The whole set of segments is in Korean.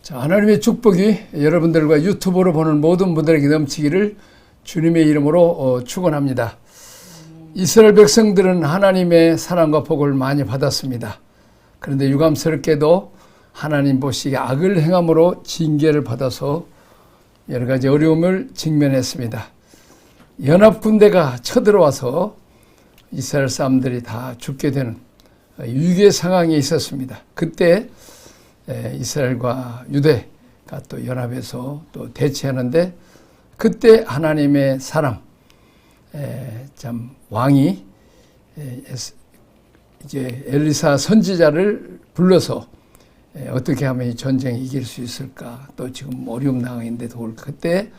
자, 하나님의 축복이 여러분들과 유튜브로 보는 모든 분들에게 넘치기를 주님의 이름으로 축원합니다. 이스라엘 백성들은 하나님의 사랑과 복을 많이 받았습니다. 그런데 유감스럽게도 하나님 보시기에 악을 행함으로 징계를 받아서 여러 가지 어려움을 직면했습니다. 연합군대가 쳐들어와서 이스라엘 사람들이 다 죽게 되는 위기의 상황에 있었습니다. 그때 이스라엘과 유대가 또 연합해서 또 대치하는데, 그때 하나님의 사람, 참 왕이 이제 엘리사 선지자를 불러서 어떻게 하면 이 전쟁에 이길 수 있을까, 또 지금 어려움 상황인데 그때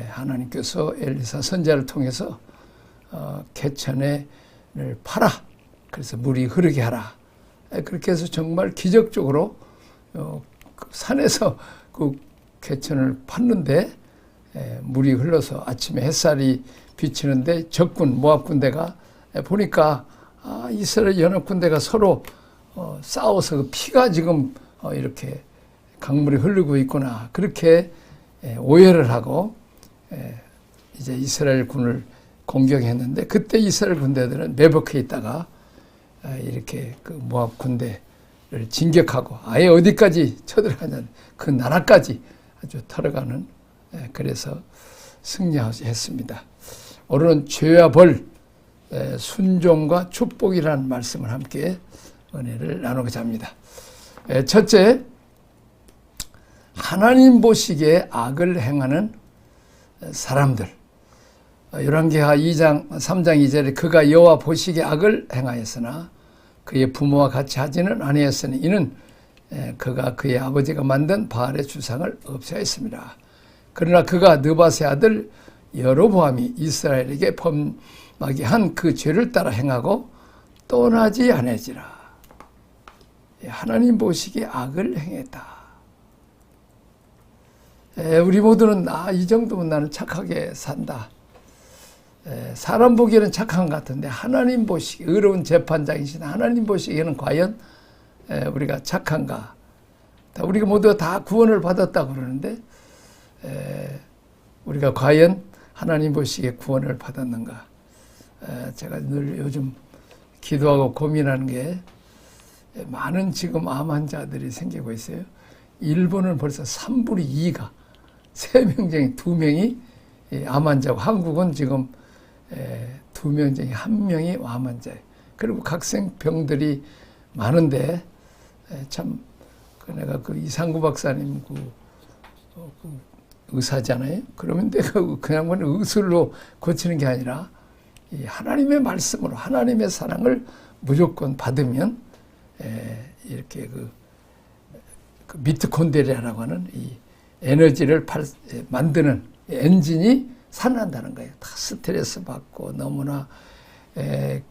하나님께서 엘리사 선지자를 통해서 개천을 파라, 그래서 물이 흐르게 하라, 그렇게 해서 정말 기적적으로 산에서 그 개천을 팠는데 물이 흘러서 아침에 햇살이 비치는데 적군 모압 군대가 보니까 이스라엘 연합 군대가 서로 싸워서 그 피가 지금 이렇게 강물이 흐르고 있구나, 그렇게 오해를 하고 이제 이스라엘 군을 공격했는데, 그때 이스라엘 군대들은 매복해 있다가 이렇게 그 모압 군대를 진격하고 아예 어디까지 쳐들어가냐, 그 나라까지 아주 털어가는, 그래서 승리했습니다. 오늘은 죄와 벌, 순종과 축복이라는 말씀을 함께 은혜를 나누고자 합니다. 첫째, 하나님 보시기에 악을 행하는 사람들. 열왕기하 2장 3장 2절에 그가 여호와 보시기에 악을 행하였으나 그의 부모와 같이 하지는 아니했으니 이는 그가 그의 아버지가 만든 바알의 주상을 없애했습니다. 그러나 그가 느밧의 아들 여로보암이 이스라엘에게 범하게 한 그 죄를 따라 행하고 떠나지 아니하지라. 하나님 보시기에 악을 행했다. 우리 모두는 이 정도면 나는 착하게 산다, 사람 보기에는 착한 것 같은데 하나님 보시기에, 의로운 재판장이신 하나님 보시기에는 과연 우리가 착한가? 우리가 모두 다 구원을 받았다고 그러는데 우리가 과연 하나님 보시기에 구원을 받았는가? 제가 늘 요즘 기도하고 고민하는 게, 많은 지금 암 환자들이 생기고 있어요. 일본은 벌써 3분의 2가, 3명 중에 2명이 암 환자고, 한국은 지금 2명 중에 1명이 암 환자예요. 그리고 각생병들이 많은데, 참, 내가 그 이상구 박사님 그 의사잖아요. 그러면 내가 그냥 의술로 고치는 게 아니라 이 하나님의 말씀으로 하나님의 사랑을 무조건 받으면 이렇게 그 미토콘드리아라고 하는 이 에너지를 만드는 엔진이 살아난다는 거예요. 다 스트레스 받고 너무나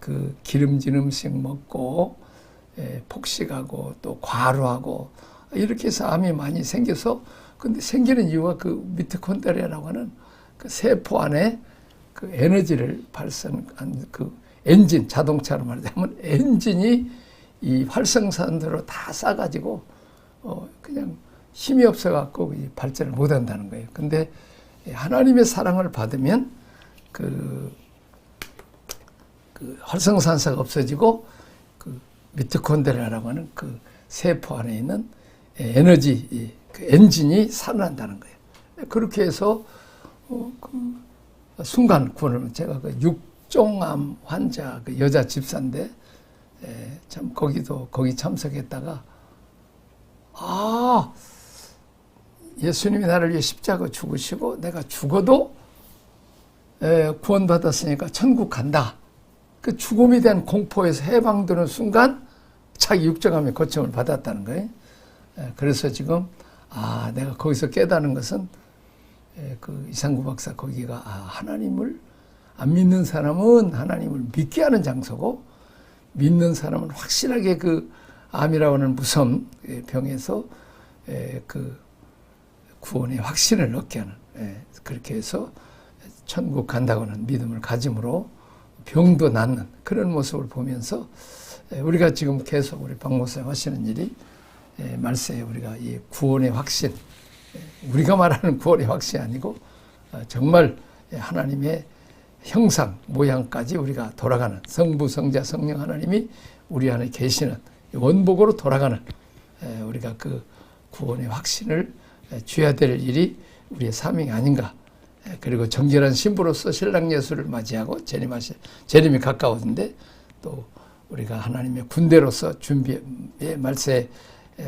그 기름진 음식 먹고 폭식하고 또 과로하고 이렇게 해서 암이 많이 생겨서, 근데 생기는 이유가 그 미토콘드리아라고 하는 그 세포 안에 그 에너지를 발생한 그 엔진, 자동차로 말하자면 엔진이 이 활성산소로 다 싸가지고 그냥 힘이 없어갖고 발전을 못한다는 거예요. 근데 하나님의 사랑을 받으면 그 활성산소가 없어지고 그 미토콘드리아라고 하는 그 세포 안에 있는 에너지, 그 엔진이 살아난다는 거예요. 그렇게 해서 그 순간 구원을, 제가 그 육종암 환자 그 여자 집사인데 참 거기 참석했다가 예수님이 나를 위해 십자가 죽으시고 내가 죽어도 구원받았으니까 천국 간다. 그 죽음에 대한 공포에서 해방되는 순간 자기 육종암의 고침을 받았다는 거예요. 그래서 지금 내가 거기서 깨닫는 것은 그 이상구 박사 거기가 하나님을 안 믿는 사람은 하나님을 믿게 하는 장소고, 믿는 사람은 확실하게 그 암이라고 하는 무서운 병에서 그 구원의 확신을 얻게 하는, 그렇게 해서 천국 간다고 하는 믿음을 가짐으로 병도 낫는 그런 모습을 보면서 우리가 지금 계속 우리 박 목사님 하시는 일이 말세에 우리가 이 구원의 확신, 우리가 말하는 구원의 확신이 아니고 정말 하나님의 형상, 모양까지 우리가 돌아가는 성부, 성자, 성령 하나님이 우리 안에 계시는 원복으로 돌아가는 우리가 그 구원의 확신을 쥐어야 될 일이 우리의 사명이 아닌가. 그리고 정결한 신부로서 신랑 예수를 맞이하고 재림이 가까웠는데 또 우리가 하나님의 군대로서 준비의 말세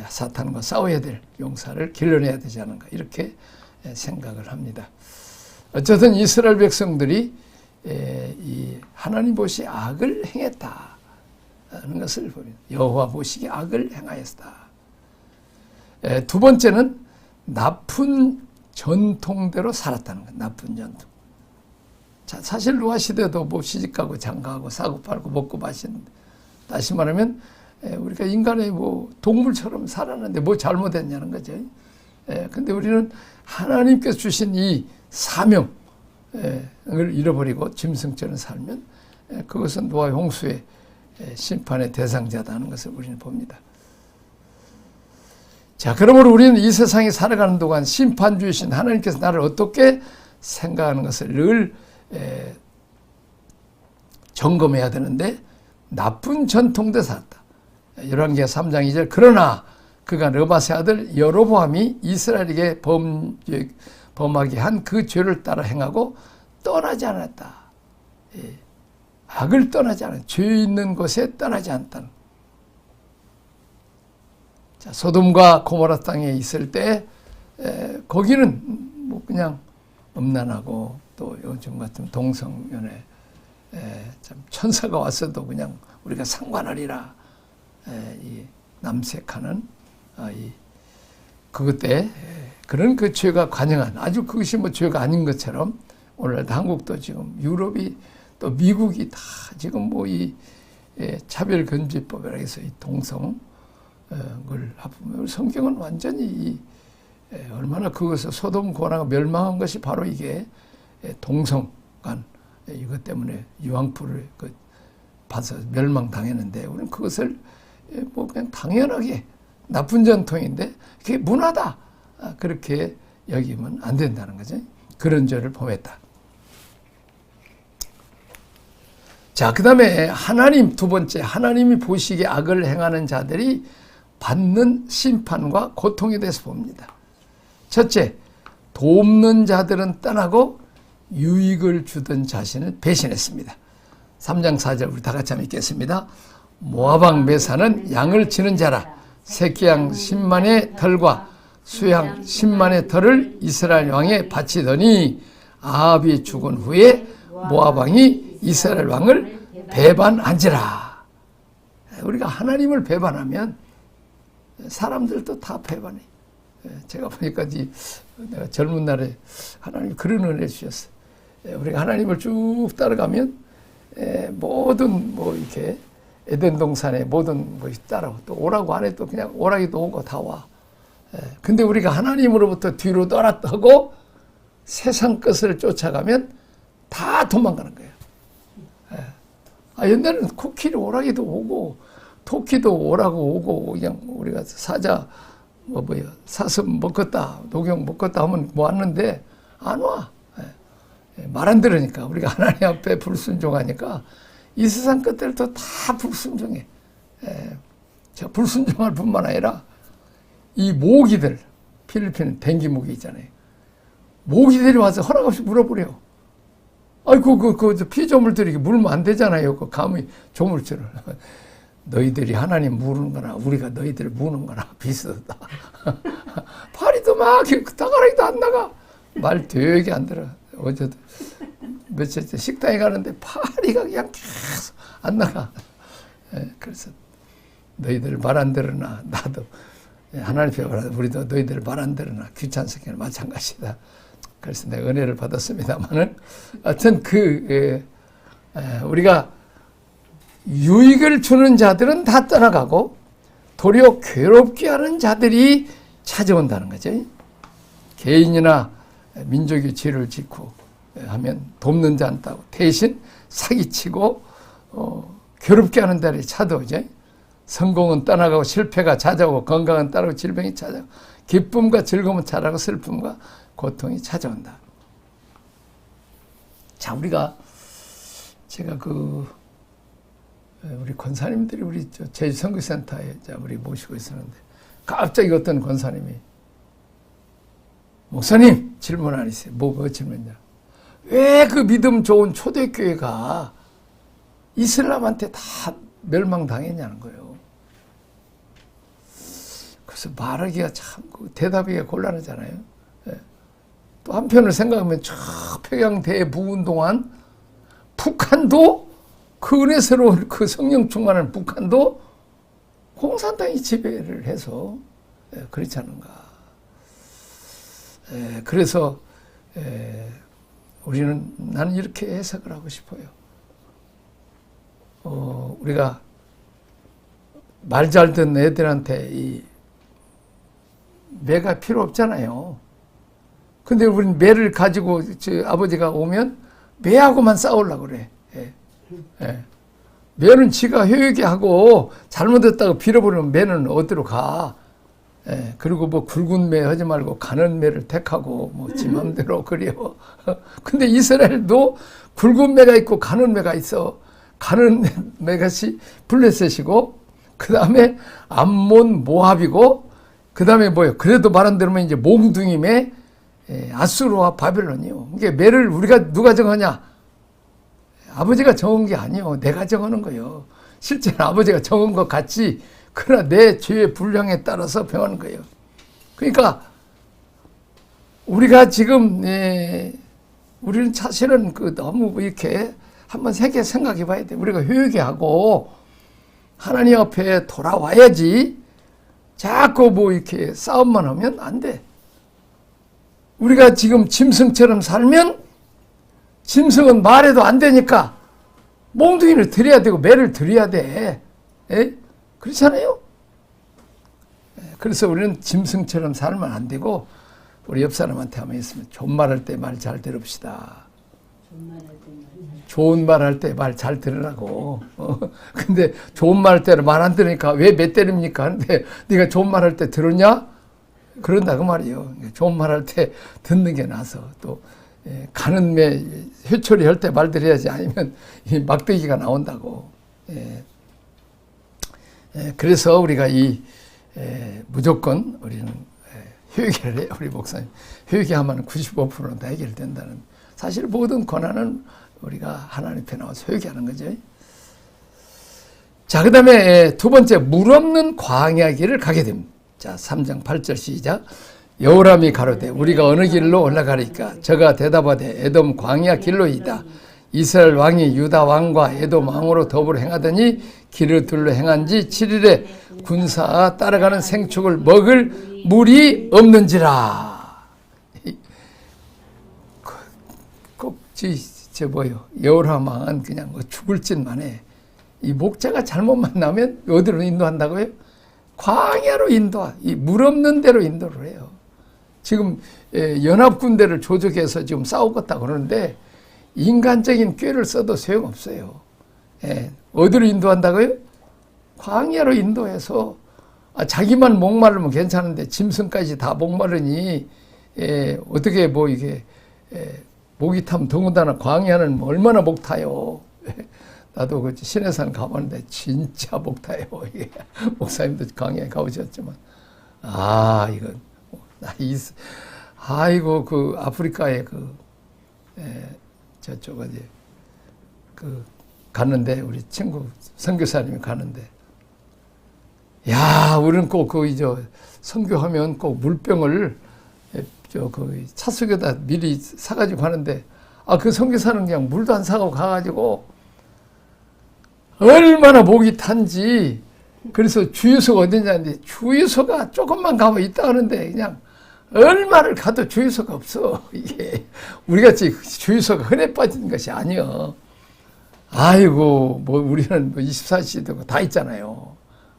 사탄과 싸워야 될 용사를 길러내야 되지 않은가 이렇게 생각을 합니다. 어쨌든 이스라엘 백성들이 이 하나님 보시 악을 행했다 하는 것을 보면 여호와 보시기 악을 행하였다. 두 번째는 나쁜 전통대로 살았다는 것. 나쁜 전통. 자, 사실 노아 시대도 뭐 시집가고 장가하고 사고 팔고 먹고 마시는데 다시 말하면 우리가 인간의 뭐 동물처럼 살았는데 뭐 잘못했냐는 거죠. 근데 우리는 하나님께서 주신 이 사명을 잃어버리고 짐승처럼 살면 그것은 노아 홍수의 심판의 대상자다는 것을 우리는 봅니다. 자, 그러므로 우리는 이 세상에 살아가는 동안 심판주이신 하나님께서 나를 어떻게 생각하는 것을 늘 점검해야 되는데 나쁜 전통대 살았다. 열왕기하 3장 2절 그러나 그가 느바세 아들 여로보암이 이스라엘에게 범하게 한 그 죄를 따라 행하고 떠나지 않았다. 악을 떠나지 않았다. 죄 있는 곳에 떠나지 않다. 자, 소돔과 고모라 땅에 있을 때 거기는 뭐 그냥 음란하고 또 요즘 같은 동성연애 참 천사가 왔어도 그냥 우리가 상관하리라 이 남색하는 그것 때 그런 그 죄가 관영한 아주 그것이 뭐 죄가 아닌 것처럼 오늘 한국도 지금 유럽이 또 미국이 다 지금 뭐 이 차별금지법이라 해서 이 동성 을 합하면 성경은 완전히 얼마나 그것을 소돔 고모라가 멸망한 것이 바로 이게 동성간 이것 때문에 유황불을 봐서 멸망당했는데 우리는 그것을 뭐 그냥 당연하게 나쁜 전통인데 그게 문화다 그렇게 여기면 안 된다는 거죠. 그런 죄를 범했다. 자, 그 다음에 하나님 두 번째 하나님이 보시기에 악을 행하는 자들이 받는 심판과 고통에 대해서 봅니다. 첫째, 돕는 자들은 떠나고 유익을 주던 자신을 배신했습니다. 3장 4절 우리 다 같이 한번 읽겠습니다. 모압왕 메사는 양을 치는 자라 새끼양 10만의 털과 수양 10만의 털을 이스라엘 왕에 바치더니 아합이 죽은 후에 모압왕이 이스라엘 왕을 배반한지라. 우리가 하나님을 배반하면 사람들도 다 배반해. 제가 보니까 내가 젊은 날에 하나님 그런 은혜 주셨어요. 우리가 하나님을 쭉 따라가면 모든 뭐 이렇게 에덴 동산에 모든 것이 따라오고 또 오라고 안 해도 그냥 오라기도 오고 다 와. 근데 우리가 하나님으로부터 뒤로 떠났다고 세상 것을 쫓아가면 다 도망가는 거예요. 옛날에는 코끼리 오라기도 오고 토끼도 오라고 오고 그냥 우리가 사자 사슴 먹었다 녹용 먹었다 하면 왔는데 안 와. 말 안 들으니까 우리가 하나님 앞에 불순종하니까 이 세상 것들도 다 불순종해. 저 불순종할 뿐만 아니라 이 모기들 필리핀 댕기 모기 있잖아요. 모기들이 와서 허락 없이 물어버려. 아이고 그 피조물들이 물면 안 되잖아요. 그 감히 조물주를. 너희들이 하나님 무는 거나 우리가 너희들 무는 거나 비슷하다. 파리도 막 다가락이도 안 나가. 말 되게 안 들어. 어제도 며칠 때 식당에 가는데 파리가 그냥 계속 안 나가. 그래서 너희들 말 안 들으나 나도 하나님 배우라 우리도 너희들 말 안 들으나 귀찮으니까 마찬가지다. 그래서 내가 은혜를 받았습니다만은 하여튼 우리가 유익을 주는 자들은 다 떠나가고 도리어 괴롭게 하는 자들이 찾아온다는 거죠. 개인이나 민족이 죄를 짓고 하면 돕는 자 않다고 대신 사기치고 괴롭게 하는 자들이 찾아오죠. 성공은 떠나가고 실패가 찾아오고 건강은 따르고 질병이 찾아오고 기쁨과 즐거움은 찾아오고 슬픔과 고통이 찾아온다. 자, 제가 우리 권사님들이 우리 제주 선교센터에 우리 모시고 있었는데 갑자기 어떤 권사님이 목사님 질문 안 있어요. 뭐 질문이냐? 왜 그 믿음 좋은 초대교회가 이슬람한테 다 멸망당했냐는 거예요. 그래서 말하기가 참 대답하기가 곤란하잖아요. 예. 또 한편으로 생각하면 저 평양 대부운 동안 북한도 그 은혜스러운 그 성령 충만한 북한도 공산당이 지배를 해서 그렇지 않은가. 그래서 나는 이렇게 해석을 하고 싶어요. 우리가 말 잘 듣는 애들한테 이 매가 필요 없잖아요. 근데 우리는 매를 가지고 아버지가 오면 매하고만 싸우려고 그래. 매는 지가 효육이 하고 잘못했다고 빌어버리면 매는 어디로 가. 그리고 뭐 굵은 매 하지 말고 가는 매를 택하고 뭐 지 맘대로 그래요. 근데 이스라엘도 굵은 매가 있고 가는 매가 있어. 가는 매가시 블레셋이고 그 다음에 암몬 모압이고 그 다음에 뭐예요? 그래도 말 안 들으면 이제 몽둥이 매 아수르와 바벨론이요. 이게 매를 우리가 누가 정하냐? 아버지가 정한 게 아니요. 내가 정하는 거예요. 실제로 아버지가 정한 것 같지. 그러나 내 죄의 분량에 따라서 병하는 거예요. 그러니까 우리가 지금 우리는 사실은 너무 이렇게 한번 세게 생각해 봐야 돼. 우리가 회개하고 하나님 앞에 돌아와야지. 자꾸 뭐 이렇게 싸움만 하면 안 돼. 우리가 지금 짐승처럼 살면 짐승은 말해도 안 되니까 몽둥이를 드려야 되고 매를 드려야 돼. 그렇잖아요? 그래서 우리는 짐승처럼 살면 안 되고 우리 옆 사람한테 한번 있으면 좋은 말 할 때 말 잘 들읍시다. 좋은 말 할 때 말 잘 들으라고. 근데 좋은 말 할 때는 말 안 들으니까 왜 매 때립니까? 근데 네가 좋은 말 할 때 들었냐? 그런다 그 말이에요. 좋은 말 할 때 듣는 게 나서 또 가는 매 회초리 할 때 말들 해야지 아니면 이 막대기가 나온다고. 그래서 우리가 무조건 우리는 회개를 해요. 우리 목사님 회개하면 95%는 다 해결된다는. 사실 모든 권한은 우리가 하나님 앞에 나와서 회개하는 거죠. 자, 그 다음에 두 번째, 물 없는 광야 길을 가게 됩니다. 자, 3장 8절 시작. 여호람이 가로되 우리가 어느 길로 올라가리까? 저가 대답하되 에돔 광야 길로이다. 이스라엘 왕이 유다 왕과 에돔 왕으로 더불어 행하더니 길을 둘러 행한 지 7일에 군사가 따라가는 생축을 먹을 물이 없는지라. 여호람 왕은 그냥 죽을 짓만 해. 이 목자가 잘못 만나면 어디로 인도한다고요? 광야로 이 물 없는 데로 인도를 해요. 지금 연합군대를 조직해서 지금 싸우겠다 그러는데 인간적인 꾀를 써도 소용없어요. 어디로 인도한다고요? 광야로 인도해서 자기만 목마르면 괜찮은데 짐승까지 다 목마르니 어떻게 뭐 이게 목이 타면 더군다나 광야는 얼마나 목 타요. 나도 그 신해산 가봤는데 진짜 목 타요. 이게 목사님도 광야에 가보셨지만 이건 아이고 그 아프리카에 저쪽 어디 갔는데 우리 친구 선교사님이 가는데 우리는 꼭 선교하면 꼭 물병을 차 속에다 미리 사가지고 가는데 그 선교사는 그냥 물도 안 사가고 가가지고 얼마나 목이 탄지. 그래서 주유소가 어디냐는데 주유소가 조금만 가면 있다 하는데 그냥 얼마를 가도 주유소가 없어. 이게 우리같이 주유소가 흔해 빠진 것이 아니여. 아이고 뭐 우리는 24시도 다 있잖아요.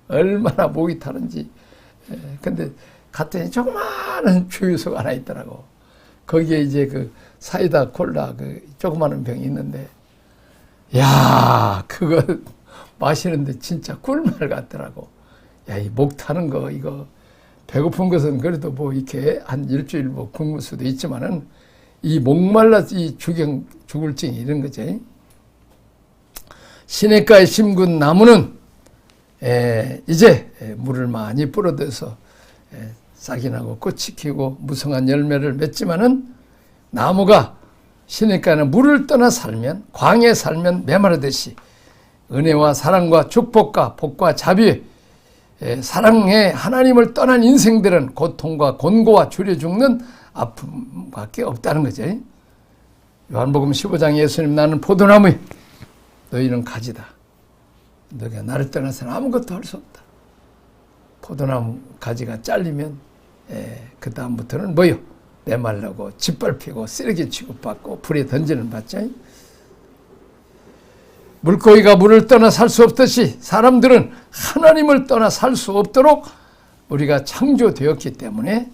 얼마나 목이 타는지. 근데 갔더니 조그마한 주유소가 하나 있더라고. 거기에 이제 사이다 콜라 조그마한 병이 있는데 그거 마시는데 진짜 꿀말 같더라고. 야, 이 목 타는 거, 이거, 배고픈 것은 그래도 뭐 이렇게 한 일주일 뭐 굶을 수도 있지만은, 이 목말라 이 죽을 증이 이런 거지. 시냇가에 심은 나무는, 이제 물을 많이 뿌려대서 싹이 나고 꽃이 피고 무성한 열매를 맺지만은, 나무가 시냇가에는 물을 떠나 살면, 광야에 살면 메마르듯이 은혜와 사랑과 축복과 복과 자비, 사랑의 하나님을 떠난 인생들은 고통과 곤고와 줄여 죽는 아픔밖에 없다는 거죠. 요한복음 15장 예수님, 나는 포도나무에 너희는 가지다. 너희가 나를 떠나서는 아무것도 할 수 없다. 포도나무 가지가 잘리면 그 다음부터는 뭐요? 메말라고 짓밟히고 쓰레기 취급받고 불에 던지는 받죠. 물고기가 물을 떠나 살 수 없듯이 사람들은 하나님을 떠나 살 수 없도록 우리가 창조되었기 때문에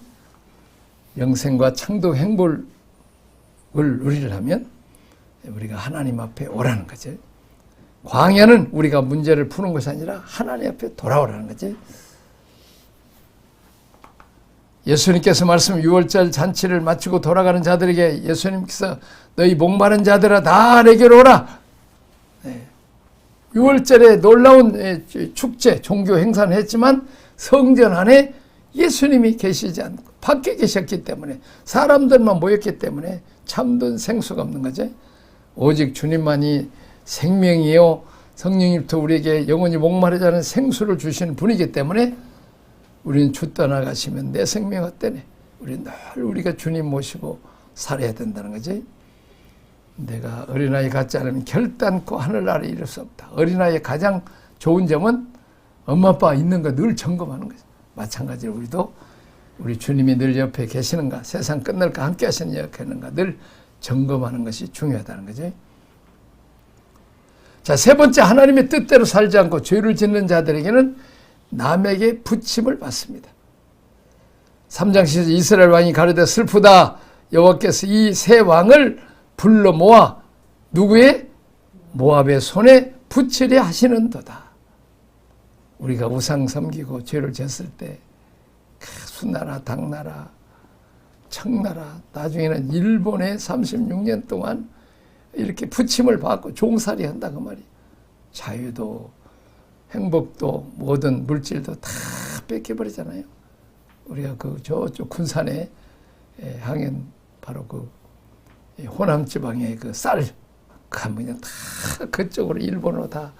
영생과 창조 행복을 누리려면 우리가 하나님 앞에 오라는 거죠. 광야는 우리가 문제를 푸는 것이 아니라 하나님 앞에 돌아오라는 거지. 예수님께서 말씀 6월절 잔치를 마치고 돌아가는 자들에게 예수님께서 너희 목마른 자들아 다 내게로 오라. 6월절에 놀라운 축제, 종교 행사는 했지만 성전 안에 예수님이 계시지 않고 밖에 계셨기 때문에 사람들만 모였기 때문에 참된 생수가 없는 거죠. 오직 주님만이 생명이요 성령님부터 우리에게 영원히 목마르지 않은 생수를 주시는 분이기 때문에 우리는 주 떠나가시면 내 생명 헛되네. 우리는 늘 우리가 주님 모시고 살아야 된다는 거지. 내가 어린아이 같지 않으면 결단코 하늘나라에 이를 수 없다. 어린아이의 가장 좋은 점은 엄마 아빠가 있는 거 늘 점검하는 거죠. 마찬가지로 우리도 우리 주님이 늘 옆에 계시는가, 세상 끝날까 함께 하시는 옆에 있는가 늘 점검하는 것이 중요하다는 거죠. 자, 세 번째, 하나님의 뜻대로 살지 않고 죄를 짓는 자들에게는 남에게 부침을 받습니다. 3장 10절 이스라엘 왕이 가로되 슬프다. 여호와께서 이 세 왕을 불러 모아 누구의? 모압의 손에 붙이려 하시는도다. 우리가 우상 섬기고 죄를 졌을 때 수나라, 당나라, 청나라, 나중에는 일본에 36년 동안 이렇게 부침을 받고 종살이 한다 그 말이에요. 자유도 행복도 모든 물질도 다 뺏겨버리잖아요. 우리가 그 저쪽 군산에 항해 바로 그 호남 지방의 그 쌀, 그냥 다 그쪽으로 일본으로 다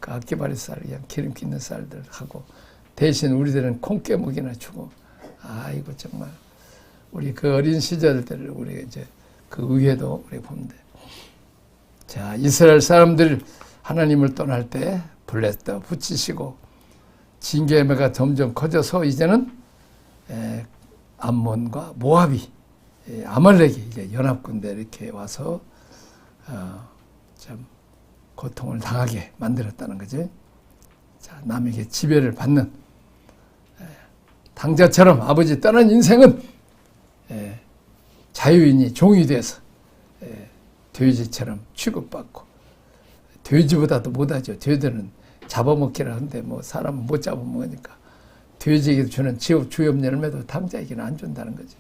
그 아끼바리 쌀, 그냥 기름기 있는 쌀들 하고 대신 우리들은 콩깨묵이나 주고, 아이고 정말 우리 그 어린 시절들을 우리가 이제 그 의회도 우리 보면 돼. 자, 이스라엘 사람들 하나님을 떠날 때 불렀다 붙이시고 징계매가 점점 커져서 이제는 암몬과 모압이 아말렉이 이제 연합군대 이렇게 와서 참 고통을 당하게 만들었다는 거죠. 자, 남에게 지배를 받는 당자처럼 아버지 떠난 인생은 자유인이 종이 돼서 돼지처럼 취급받고, 돼지보다도 못하죠. 돼지들은 잡아먹기를 하는데 뭐 사람은 못 잡아먹으니까 돼지에게 주는 주염 열매도 당자에게는 안 준다는 거죠.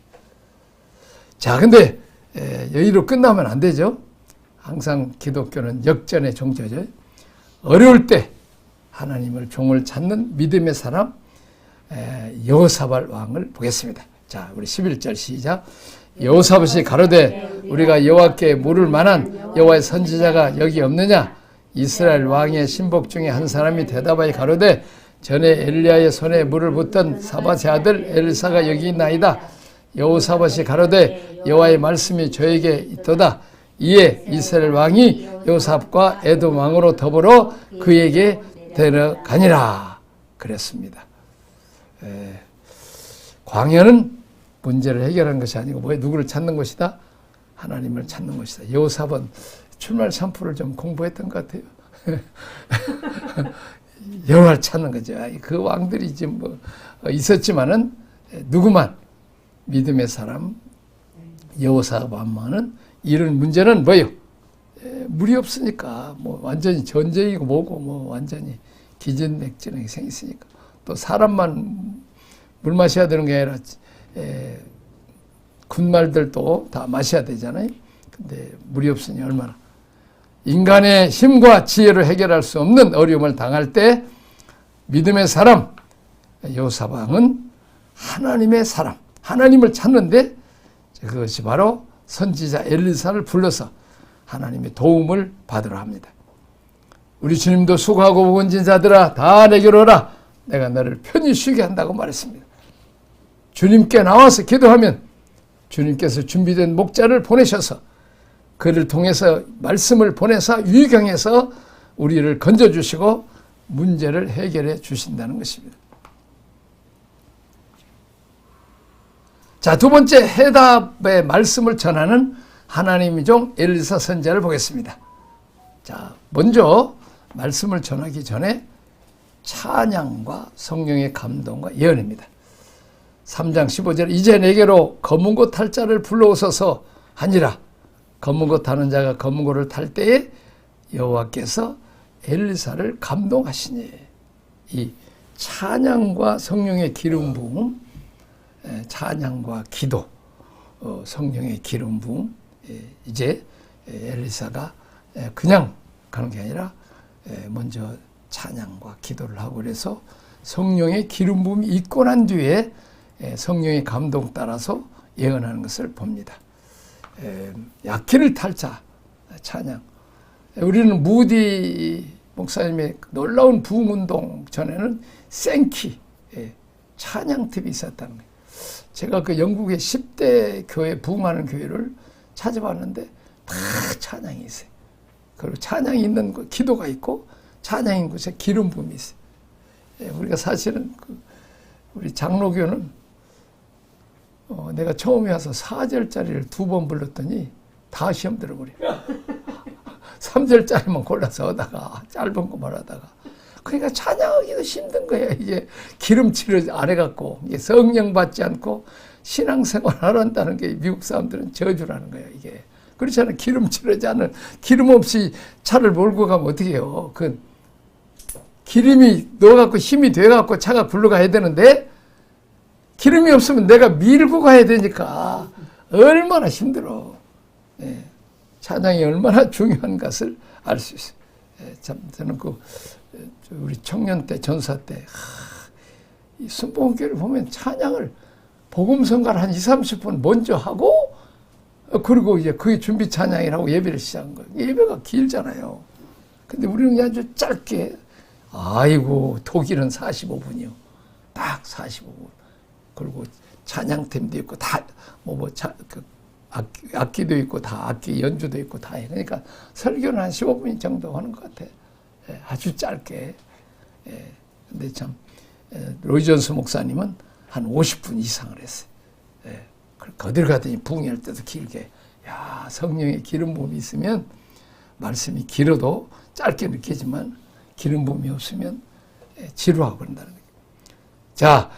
자, 근데 여기로 끝나면 안 되죠. 항상 기독교는 역전의 종교죠. 어려울 때 하나님을 종을 찾는 믿음의 사람 여호사밧 왕을 보겠습니다. 자, 우리 11절 시작. 여호사밧이 가로되 우리가 여호와께 물을 만한 여호와의 선지자가 여기 없느냐? 이스라엘 왕의 신복 중에 한 사람이 대답하여 가로되 전에 엘리야의 손에 물을 붓던 사밧의 아들 엘사가 여기 있나이다. 여호사밧이 가로되 여호와의 말씀이 저에게 있도다. 이에 이스라엘 왕이 여호사밧과 에돔 왕으로 더불어 그에게 데려가니라. 그랬습니다. 광야는 문제를 해결하는 것이 아니고 뭐에 누구를 찾는 것이다? 하나님을 찾는 것이다. 여호사밧은 출말 산풀을 좀 공부했던 것 같아요. 여호와를 찾는 거죠. 그 왕들이 지금 뭐 있었지만은 누구만 믿음의 사람 여호사밧만은 이런 문제는 뭐요? 물이 없으니까 뭐 완전히 전쟁이고 뭐고 뭐 완전히 기진맥진하게 생겼으니까 또 사람만 물 마셔야 되는 게 아니라 군말들도 다 마셔야 되잖아요. 근데 물이 없으니 얼마나 인간의 힘과 지혜로 해결할 수 없는 어려움을 당할 때 믿음의 사람 요사방은 하나님의 사람, 하나님을 찾는데 그것이 바로 선지자 엘리사를 불러서 하나님의 도움을 받으러 합니다. 우리 주님도 수고하고 무거운 자들아 다 내게로 오라. 내가 너를 편히 쉬게 한다고 말했습니다. 주님께 나와서 기도하면 주님께서 준비된 목자를 보내셔서 그를 통해서 말씀을 보내서 유경에서 우리를 건져주시고 문제를 해결해 주신다는 것입니다. 자, 두 번째 해답의 말씀을 전하는 하나님의 종 엘리사 선지자를 보겠습니다. 자, 먼저 말씀을 전하기 전에 찬양과 성령의 감동과 예언입니다. 3장 15절 이제 내게로 검은 고 탈 자를 불러오소서 하니라. 검은 고 타는 자가 검은 고를 탈 때에 여호와께서 엘리사를 감동하시니. 이 찬양과 성령의 기름 부음, 찬양과 기도, 성령의 기름 부음, 이제 엘리사가 그냥 가는 게 아니라 먼저 찬양과 기도를 하고 그래서 성령의 기름 부음이 있고 난 뒤에 성령의 감동 따라서 예언하는 것을 봅니다. 약기를 탈 자, 찬양. 우리는 무디 목사님의 놀라운 부흥운동 전에는 생키, 찬양팀이 있었다는 거예요. 제가 그 영국의 10대 교회 부흥하는 교회를 찾아봤는데 다 찬양이 있어요. 그리고 찬양이 있는 곳, 기도가 있고 찬양이 있는 곳에 기름 부음이 있어요. 우리가 사실은 우리 장로교는 내가 처음에 와서 4절짜리를 2번 불렀더니 다 시험 들어버려. 3절짜리만 골라서 하다가 짧은 거만 하다가 그러니까 찬양하기도 힘든 거예요. 이게 기름칠을 안 해갖고 이게 성령 받지 않고 신앙생활 하란다는 게 미국 사람들은 저주라는 거예요. 이게 그렇잖아요. 기름칠하지 않은 기름 없이 차를 몰고 가면 어떻게 해요? 그 기름이 넣어갖고 힘이 돼갖고 차가 굴러가야 되는데 기름이 없으면 내가 밀고 가야 되니까 얼마나 힘들어. 찬양이 얼마나 중요한 것을 알 수 있어요. 참 저는 우리 청년 때 전사 때 이 순복음교회를 보면 찬양을 복음성가를 한 20-30분 먼저 하고 그리고 이제 그게 준비 찬양이라고 예배를 시작한 거예요. 예배가 길잖아요. 근데 우리는 아주 짧게 아이고 독일은 45분이요. 딱 45분. 그리고 찬양팀도 있고 다 악기도 있고 다 악기 연주도 있고 다 해. 그러니까 설교는 한 15분 정도 하는 것 같아. 아주 짧게. 근데 참 로이 존스 목사님은 한 50분 이상을 했어요. 어딜 가더니 부흥할 때도 길게. 야, 성령의 기름 부음이 있으면 말씀이 길어도 짧게 느끼지만 기름 부음이 없으면 지루하고 그런다는 거예요. 자,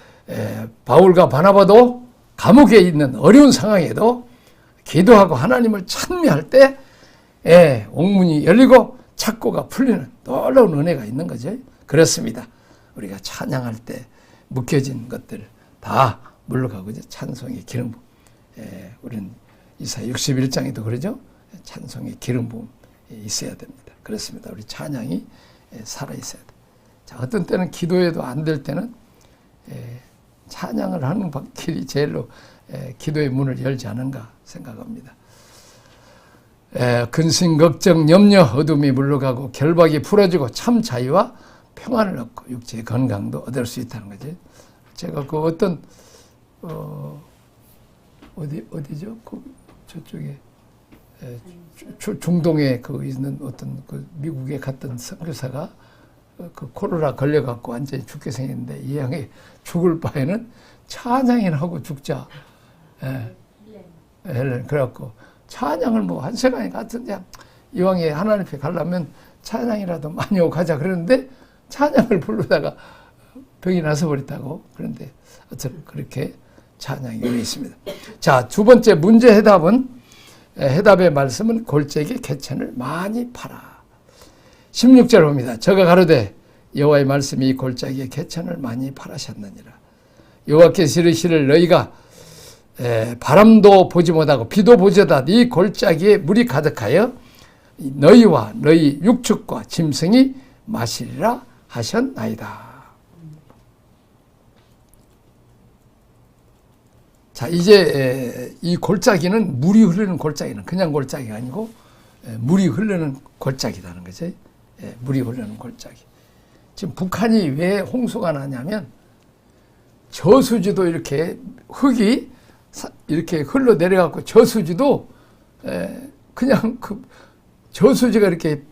바울과 바나바도 감옥에 있는 어려운 상황에도 기도하고 하나님을 찬미할 때 옥문이 열리고 착고가 풀리는 놀라운 은혜가 있는 거죠. 그렇습니다. 우리가 찬양할 때 묶여진 것들 다 물러가고 이제 찬송의 기름 부음. 우리는 이사야 61장에도 그러죠. 찬송의 기름 부음 있어야 됩니다. 그렇습니다. 우리 찬양이 살아 있어야 돼. 자, 어떤 때는 기도해도 안 될 때는 찬양을 하는 길이 제일로 기도의 문을 열지 않은가 생각합니다. 근심, 걱정, 염려, 어둠이 물러가고 결박이 풀어지고 참 자유와 평안을 얻고 육체의 건강도 얻을 수 있다는 거죠. 제가 그 어떤 어디죠? 저쪽에 중동에 있는 어떤 미국에 갔던 선교사가 그 코로나 걸려갖고 완전히 죽게 생겼는데 이 양이 죽을 바에는 찬양이나 하고 죽자. 헬렌. 그래갖고 찬양을 뭐 한 시간이 같은데 이왕에 하나님 앞에 가려면 찬양이라도 많이 하고 가자 그러는데 찬양을 부르다가 병이 나서 버렸다고. 그런데 어쨌든 그렇게 찬양이 여기 있습니다. 자, 두 번째 문제 해답은 해답의 말씀은 골짜기에 개천을 많이 팔아. 16절 봅니다. 저가 가로되 여호와의 말씀이 이 골짜기에 개천을 많이 팔으셨느니라. 여호와께서 이르시를 너희가 바람도 보지 못하고 비도 보지 못하고 이 골짜기에 물이 가득하여 너희와 너희 육축과 짐승이 마시리라 하셨나이다. 자, 이제 이 골짜기는 물이 흐르는 골짜기는 그냥 골짜기가 아니고 물이 흐르는 골짜기라는 거죠. 물이 흐르는 골짜기. 지금 북한이 왜 홍수가 나냐면 저수지도 이렇게 흙이 이렇게 흘러내려가고 저수지도 그냥 그 저수지가 이렇게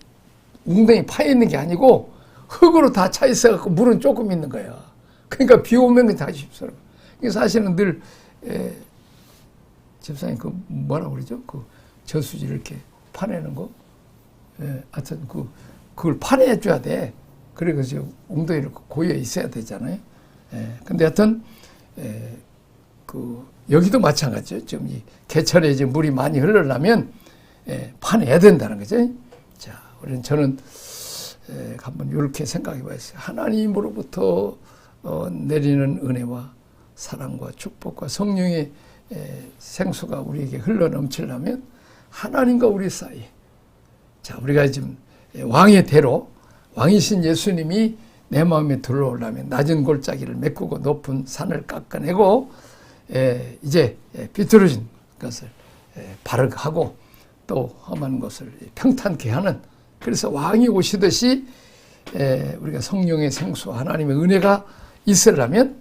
웅덩이 파 있는 게 아니고 흙으로 다 차 있어갖고 물은 조금 있는 거예요. 그러니까 비 오면 다 쉽더라고요. 사실은 늘 집사님 그 뭐라고 그러죠? 그 저수지를 이렇게 파내는 거. 하여튼 그걸 파내줘야 돼. 그래서 웅덩이를 고여 있어야 되잖아요. 근데 하여튼 여기도 마찬가지죠. 지금 이 개천에 이제 물이 많이 흘러나면 파내야 된다는 거죠. 자, 저는 한번 이렇게 생각해 봤어요. 하나님으로부터 내리는 은혜와 사랑과 축복과 성령의 생수가 우리에게 흘러 넘치려면 하나님과 우리 사이. 자, 우리가 지금 왕의 대로 왕이신 예수님이 내 마음에 들어오려면 낮은 골짜기를 메꾸고 높은 산을 깎아내고 이제 비틀어진 것을 바르고 또 험한 것을 평탄케 하는, 그래서 왕이 오시듯이 우리가 성령의 생수 하나님의 은혜가 있으려면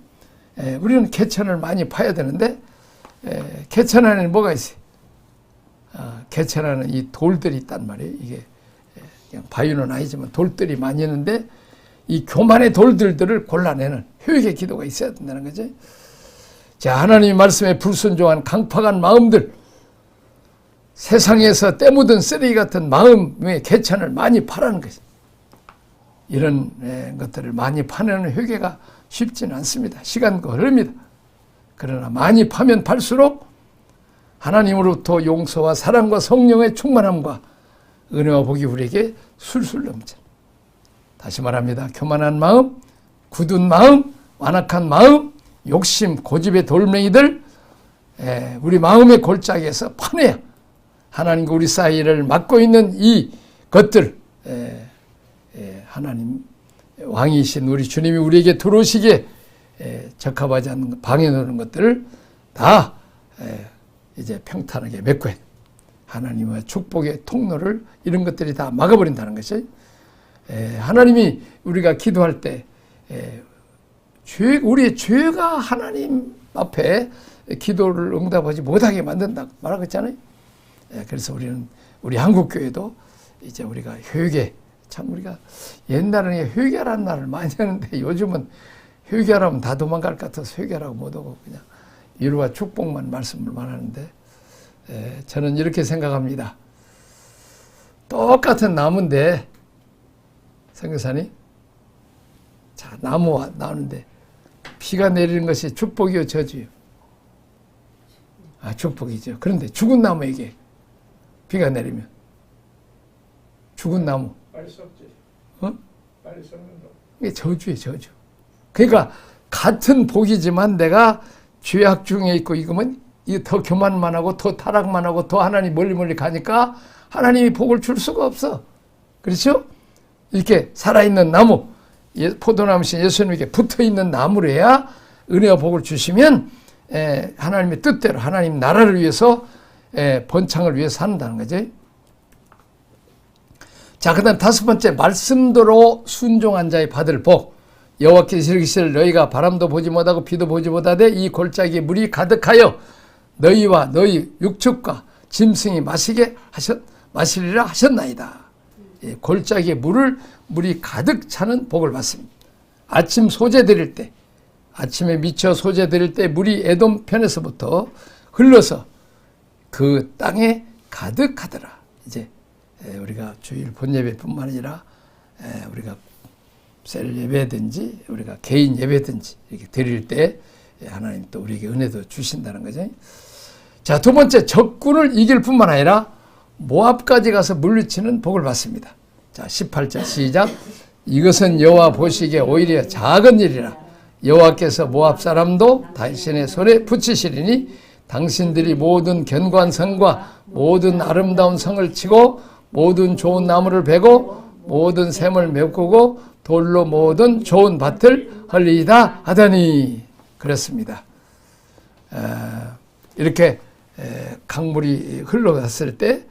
우리는 개천을 많이 파야 되는데 개천 안에는 뭐가 있어요? 개천 안에는 이 돌들이 있단 말이에요. 이게 그냥 바위는 아니지만 돌들이 많이 있는데 이 교만의 돌들을 골라내는 효육의 기도가 있어야 된다는 거죠. 자, 하나님의 말씀에 불순종한 강팍한 마음들, 세상에서 때 묻은 쓰레기 같은 마음의 개천을 많이 파라는 것이, 이런 것들을 많이 파내는 회개가 쉽지는 않습니다. 시간과 흐릅니다. 그러나 많이 파면 팔수록 하나님으로부터 용서와 사랑과 성령의 충만함과 은혜와 복이 우리에게 술술 넘쳐. 다시 말합니다. 교만한 마음, 굳은 마음, 완악한 마음, 욕심, 고집의 돌멩이들, 우리 마음의 골짜기에서 파내야 하나님과 우리 사이를 막고 있는 이 것들, 하나님 왕이신 우리 주님이 우리에게 들어오시기에 적합하지 않는 방해하는 것들을 다 이제 평탄하게 메꿔야 돼. 하나님의 축복의 통로를 이런 것들이 다 막아버린다는 것이, 하나님이 우리가 기도할 때 우리의 죄가 하나님 앞에 기도를 응답하지 못하게 만든다 말하고 있잖아요. 그래서 우리 한국교회도 이제 우리가 회개, 참 우리가 옛날에는 회개라는 말을 많이 하는데 요즘은 회개하라면 다 도망갈 것 같아서 회개라고 못하고 그냥 위로와 축복만 말씀을만 하는데, 저는 이렇게 생각합니다. 똑같은 나무인데, 선교사님, 자, 나무와 나무인데 비가 내리는 것이 축복이요 저주요? 축복이죠. 그런데 죽은 나무에게 비가 내리면 죽은 나무 빨리 썩지. 빨리 썩는다. 이게 저주예요, 저주. 그러니까 같은 복이지만 내가 죄악 중에 있고 이거면 더 교만만 하고 더 타락만 하고 더 하나님 멀리 가니까 하나님이 복을 줄 수가 없어. 그렇죠? 이렇게 살아있는 나무, 포도나무신 예수님에게 붙어있는 나무래야 은혜와 복을 주시면 하나님의 뜻대로 하나님 나라를 위해서 번창을 위해서 산다는 거죠. 자, 그 다음 5번째, 말씀대로 순종한 자의 받을 복. 여호와께서 이르시기를 너희가 바람도 보지 못하고 비도 보지 못하되 이 골짜기에 물이 가득하여 너희와 너희 육축과 짐승이 마시리라 하셨나이다. 골짜기에 물이 가득 차는 복을 받습니다. 아침 소재 드릴 때, 아침에 미쳐 소재 드릴 때 물이 에돔 편에서부터 흘러서 그 땅에 가득하더라. 이제 우리가 주일 본예배뿐만 아니라 우리가 셀 예배든지 우리가 개인 예배든지 이렇게 드릴 때 하나님 또 우리에게 은혜도 주신다는 거죠. 자, 두 번째, 적군을 이길 뿐만 아니라 모압까지 가서 물리치는 복을 받습니다. 자, 18절 시작. 이것은 여호와 보시기에 오히려 작은 일이라. 여호와께서 모압 사람도 당신의 손에 붙이시리니 당신들이 모든 견고한 성과 모든 아름다운 성을 치고 모든 좋은 나무를 베고 모든 샘을 메꾸고 돌로 모든 좋은 밭을 헐리이다 하더니 그렇습니다. 이렇게 강물이 흘러갔을 때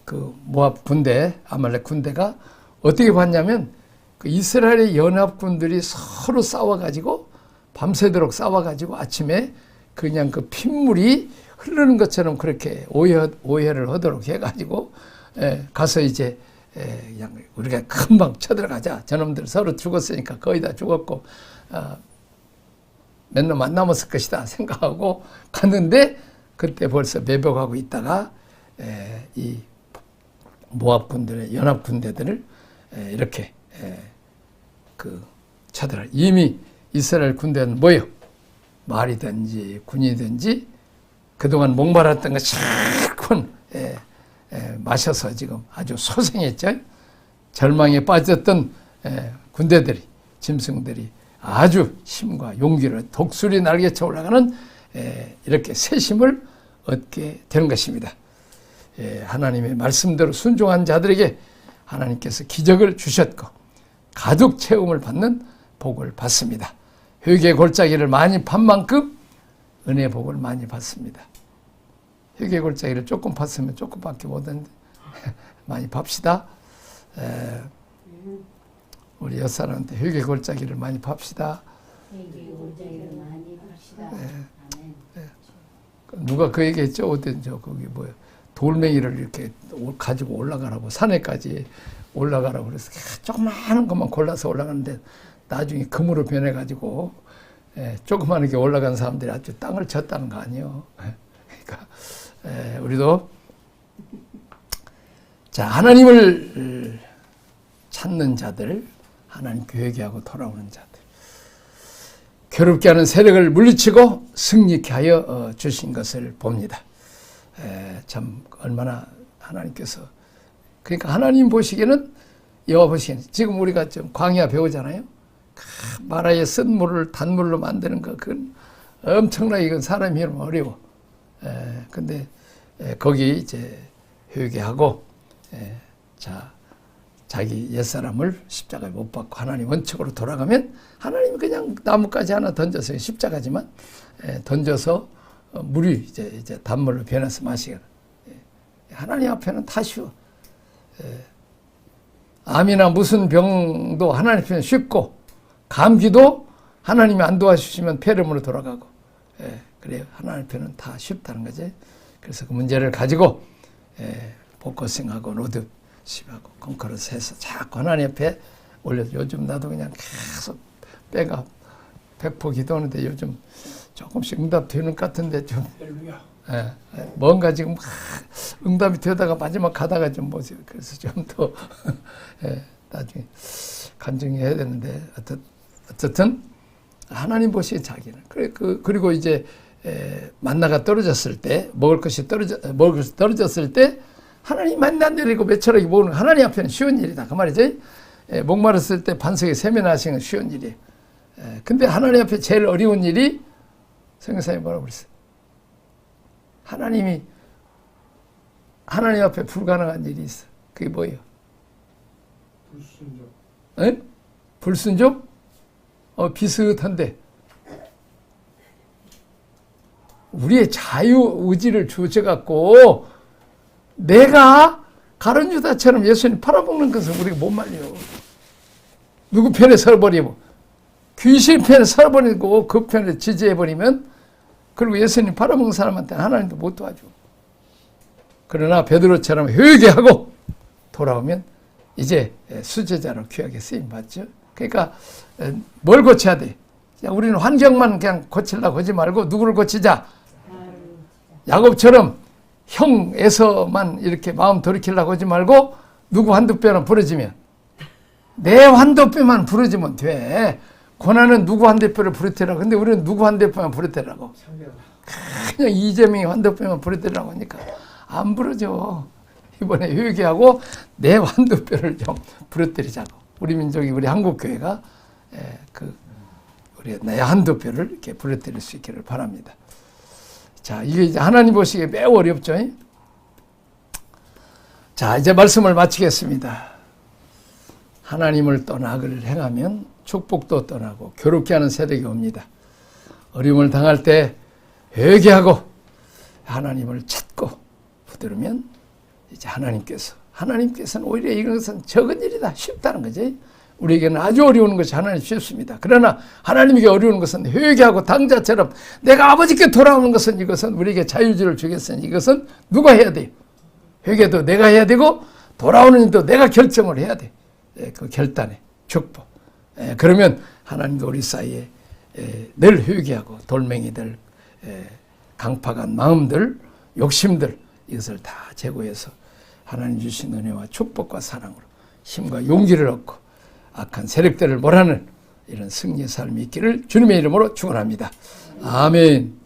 그 모압 군대, 아말렉 군대가 어떻게 봤냐면 그 이스라엘의 연합군들이 서로 싸워가지고 밤새도록 싸워가지고 아침에 그냥 그 핏물이 흐르는 것처럼 그렇게 오해를 하도록 해가지고 가서 이제 그냥 우리가 금방 쳐들어가자. 저놈들 서로 죽었으니까 거의 다 죽었고 몇 놈 안 남았을 것이다 생각하고 갔는데 그때 벌써 매복하고 있다가 이 모압 군들의 연합 군대들을 이렇게 그 쳐들어. 이미 이스라엘 군대는 뭐요? 말이든지 군이든지 그동안 목말랐던 거 실컷 마셔서 지금 아주 소생했죠. 절망에 빠졌던 군대들이, 짐승들이 아주 힘과 용기로 독수리 날개쳐 올라가는 이렇게 새 힘을 얻게 되는 것입니다. 하나님의 말씀대로 순종한 자들에게 하나님께서 기적을 주셨고 가득 채움을 받는 복을 받습니다. 회개 골짜기를 많이 판 만큼 은혜 복을 많이 받습니다. 회개 골짜기를 조금 팠으면 조금밖에 못했는데 많이 팝시다. 우리 여사람한테 회개 골짜기를 많이 팝시다. 회개 골짜기를 많이 팝시다. 누가 그 얘기했죠? 어떤 거기 뭐야 돌멩이를 이렇게 가지고 올라가라고 산에까지 올라가라고 그래서 조그마한 것만 골라서 올라가는데 나중에 금으로 변해가지고 조그마하게 올라간 사람들이 아주 땅을 쳤다는 거 아니에요. 그러니까 우리도 자 하나님을 찾는 자들, 하나님 회개하고 돌아오는 자들, 괴롭게 하는 세력을 물리치고 승리케 하여 주신 것을 봅니다. 참 얼마나 하나님께서 그러니까 하나님 보시기에는 여호와 보시기에는 지금 우리가 좀 광야 배우잖아요. 마라의 쓴 물을 단물로 만드는 거 그건 엄청나게 이건 사람이 하면 어려워. 근데 거기 이제 회개하고 자 자기 옛사람을 십자가에 못 박고 하나님 원칙으로 돌아가면 하나님이 그냥 나뭇가지 하나 던져서 십자가지만 던져서 물이 이제 단물로 변해서 마시게. 하나님 앞에는 다 쉬워. 암이나 무슨 병도 하나님 앞에는 쉽고 감기도 하나님이 안 도와주시면 폐렴으로 돌아가고. 그래요. 하나님 앞에는 다 쉽다는 거지. 그래서 그 문제를 가지고 복고생하고 로드십하고 컨커런스 해서 자꾸 하나님 앞에 올려서 요즘 나도 그냥 계속 빼가 100% 기도하는데 요즘 조금씩 응답되는 것 같은데 좀 뭔가 지금 응답이 되다가 마지막 가다가 좀 뭐지 그래서 좀 더 나중에 간증해야 되는데 어쨌든 하나님 보시기에 자기는 그리고 이제 만나가 떨어졌을 때 먹을 것이 떨어졌을 때 하나님 만나 내리고 몇철하게 먹는 하나님 앞에는 쉬운 일이다 그 말이지. 목마르었을 때 반석에 세면하시는 건 쉬운 일이에요. 근데 하나님 앞에 제일 어려운 일이 성경사에 뭐라고 그랬어요? 하나님 앞에 불가능한 일이 있어. 그게 뭐예요? 불순종. 불순종? 비슷한데. 우리의 자유의지를 주셔갖고 내가 가룟 유다처럼 예수님 팔아먹는 것을 우리가 못 말려. 누구 편에 서버리고 귀신 편에 서버리고 그 편에 지지해버리면 그리고 예수님 팔아먹는 사람한테 하나님도 못 도와줘. 그러나 베드로처럼 회개하고 돌아오면 이제 수제자로 귀하게 쓰임받죠. 그러니까 뭘 고쳐야 돼? 우리는 환경만 그냥 고치려고 하지 말고 누구를 고치자? 야곱처럼 형에서만 이렇게 마음 돌이키려고 하지 말고 누구 한두 뼈만 부러지면 내 한두 뼈만 부러지면 돼. 고난은 누구 한두 뼈를 부러뜨리라고. 근데 우리는 누구 한두 뼈만 부러뜨리라고. 그냥 이재명이 환도표만 부르더라고 하니까 안 부르죠. 이번에 회개하고 내 환도표를 좀 부르뜨리자고. 우리 민족이, 우리 한국교회가 우리 내 환도표를 이렇게 부르뜨릴 수 있기를 바랍니다. 자, 이게 이제 하나님 보시기에 매우 어렵죠. 자, 이제 말씀을 마치겠습니다. 하나님을 떠나 악을 행하면 축복도 떠나고 괴롭게 하는 세력이 옵니다. 어려움을 당할 때 회개하고 하나님을 찾고 붙들으면 이제 하나님께서는 오히려 이것은 적은 일이다, 쉽다는 거지. 우리에게는 아주 어려운 것이 하나님 쉽습니다. 그러나 하나님에게 어려운 것은 회개하고 당자처럼 내가 아버지께 돌아오는 것은, 이것은 우리에게 자유지를 주겠으니 이것은 누가 해야 돼요? 회개도 내가 해야 되고 돌아오는 일도 내가 결정을 해야 돼. 그 결단의 축복. 그러면 하나님과 우리 사이에 늘 회개하고 돌멩이들, 강팍한 마음들, 욕심들, 이것을 다 제거해서 하나님 주신 은혜와 축복과 사랑으로 힘과 용기를 얻고 악한 세력들을 몰아내는 이런 승리의 삶이 있기를 주님의 이름으로 축원합니다. 아멘.